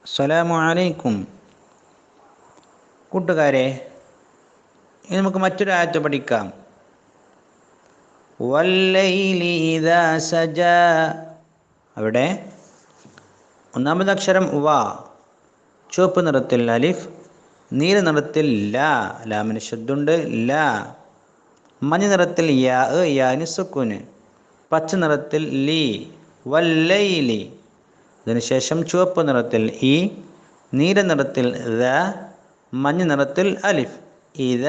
അസ്സലാമു അലൈക്കും. കൂട്ടുകാരെ, ഇനി നമുക്ക് മറ്റൊരു ആയത്ത് പഠിക്കാം. വല്ലൈലി ഇദാ സജാ. അവിടെ ഒന്നാമത്തെ അക്ഷരം വ, ചുവപ്പ് നിറത്തിൽ അലിഫ്, നീല നിറത്തിൽ ലാ, ലാമിന് ശബ്ദുണ്ട് ലാ, മഞ്ഞ നിറത്തിൽ യാ, യാന് സുക്കൂന്, പച്ച നിറത്തിൽ ലീ, വല്ലൈലി. അതിനുശേഷം ചുവപ്പ് നിറത്തിൽ ഈ, നീല നിറത്തിൽ ദ, മഞ്ഞ നിറത്തിൽ അലിഫ് ഇദ.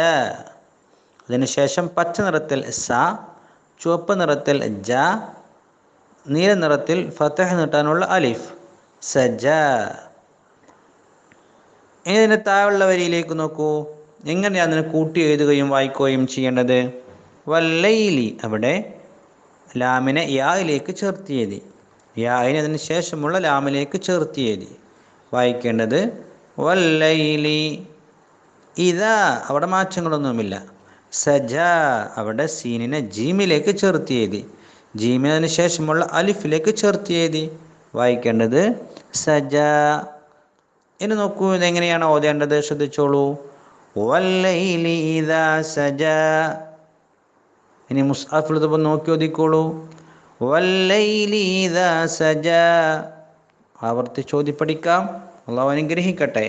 അതിനുശേഷം പച്ച നിറത്തിൽ സ, ചുവപ്പ് നിറത്തിൽ ജ, നീല നിറത്തിൽ ഫതഹ് നീട്ടാനുള്ള അലിഫ് സജ. ഇനി ഇതിൻ്റെ താഴെയുള്ള വരിയിലേക്ക് നോക്കൂ. എങ്ങനെയാണ് അതിനെ കൂട്ടി എഴുതുകയും വായിക്കുകയും ചെയ്യേണ്ടത്? വല്ലൈലി, അവിടെ ലാമിനെ യായിലേക്ക് ചേർത്തിയെഴുതി, യായിന് അതിന് ശേഷമുള്ള ലാമിലേക്ക് ചേർത്തിയെഴുതി. വായിക്കേണ്ടത് വല്ലൈലി. ഇതാ, അവിടെ മാറ്റങ്ങളൊന്നുമില്ല. സജ, അവിടെ സീനിനെ ജീമിലേക്ക് ചേർത്തിയെഴുതി, ജീമിനു ശേഷമുള്ള അലിഫിലേക്ക് ചേർത്തിയെഴുതി. വായിക്കേണ്ടത് സജ. ഇനി നോക്കൂ, ഇതെങ്ങനെയാണ് ഓതേണ്ടത്, ശ്രദ്ധിച്ചോളൂ. വല്ലൈലി ഇദാ സജ. ഇനി മുസ്ഹഫിൽ നോക്കി ഓതിക്കോളൂ. വല്ലൈലി ഇദാ സജ. ആവർത്തിച്ച് ഓതി പഠിക്കാം. അള്ളാഹു അനുഗ്രഹിക്കട്ടെ.